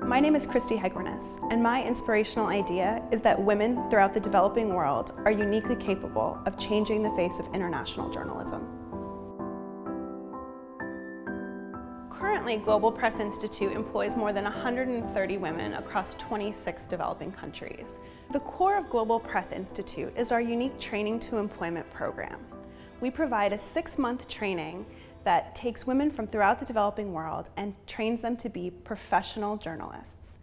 My name is Cristi Hegranes, and my inspirational idea is that women throughout the developing world are uniquely capable of changing the face of international journalism. Currently, Global Press Institute employs more than 130 women across 26 developing countries. The core of Global Press Institute is our unique Training to Employment program. We provide a 6-month training that takes women from throughout the developing world and trains them to be professional journalists.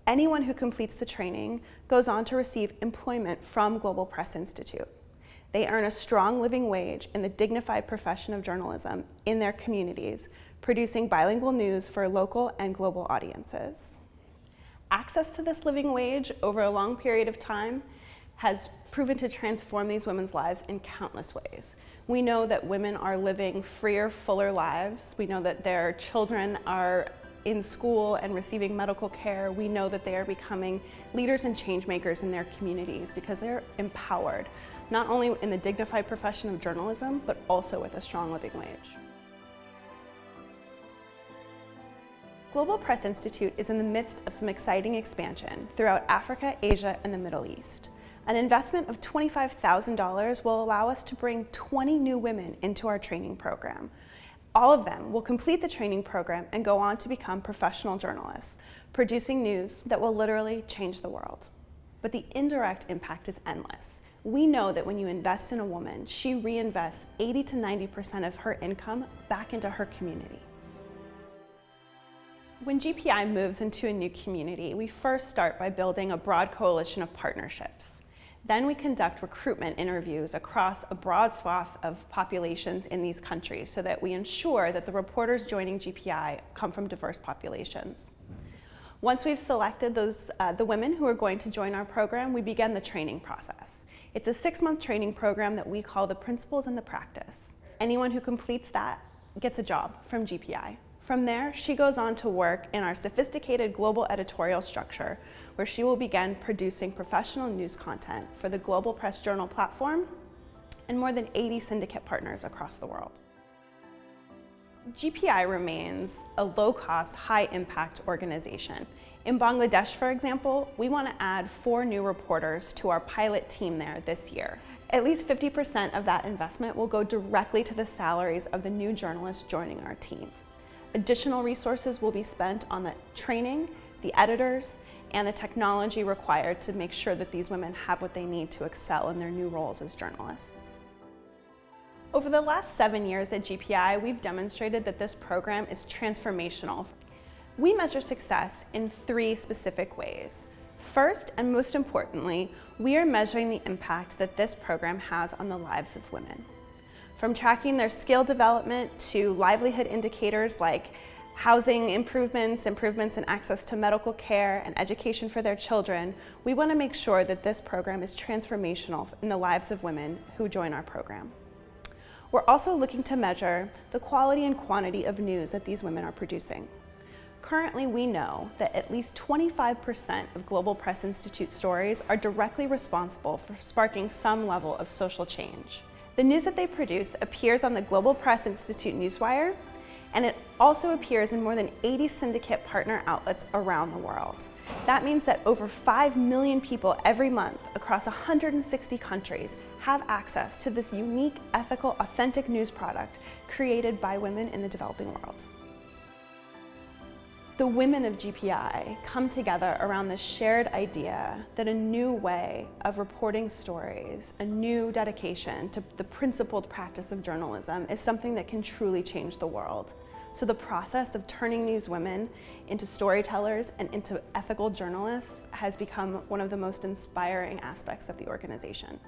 Anyone who completes the training goes on to receive employment from Global Press Institute. They earn a strong living wage in the dignified profession of journalism in their communities, producing bilingual news for local and global audiences. Access to this living wage over a long period of time has proven to transform these women's lives in countless ways. We know that women are living freer, fuller lives. We know that their children are in school and receiving medical care. We know that they are becoming leaders and change makers in their communities because they're empowered, not only in the dignified profession of journalism, but also with a strong living wage. Global Press Institute is in the midst of some exciting expansion throughout Africa, Asia, and the Middle East. An investment of $25,000 will allow us to bring 20 new women into our training program. All of them will complete the training program and go on to become professional journalists, producing news that will literally change the world. But the indirect impact is endless. We know that when you invest in a woman, she reinvests 80 to 90% of her income back into her community. When GPI moves into a new community, we first start by building a broad coalition of partnerships. Then we conduct recruitment interviews across a broad swath of populations in these countries so that we ensure that the reporters joining GPI come from diverse populations. Once we've selected the women who are going to join our program, we begin the training process. It's a 6-month training program that we call the Principles and the Practice. Anyone who completes that gets a job from GPI. From there, she goes on to work in our sophisticated global editorial structure, where she will begin producing professional news content for the Global Press Journal platform and more than 80 syndicate partners across the world. GPI remains a low-cost, high-impact organization. In Bangladesh, for example, we want to add 4 new reporters to our pilot team there this year. At least 50% of that investment will go directly to the salaries of the new journalists joining our team. Additional resources will be spent on the training, the editors, and the technology required to make sure that these women have what they need to excel in their new roles as journalists. Over the last 7 years at GPI, we've demonstrated that this program is transformational. We measure success in 3 specific ways. First, and most importantly, we are measuring the impact that this program has on the lives of women. From tracking their skill development to livelihood indicators like housing improvements in access to medical care and education for their children, we want to make sure that this program is transformational in the lives of women who join our program. We're also looking to measure the quality and quantity of news that these women are producing. Currently, we know that at least 25% of Global Press Institute stories are directly responsible for sparking some level of social change. The news that they produce appears on the Global Press Institute newswire, and it also appears in more than 80 syndicate partner outlets around the world. That means that over 5 million people every month across 160 countries have access to this unique, ethical, authentic news product created by women in the developing world. The women of GPI come together around this shared idea that a new way of reporting stories, a new dedication to the principled practice of journalism is something that can truly change the world. So the process of turning these women into storytellers and into ethical journalists has become one of the most inspiring aspects of the organization.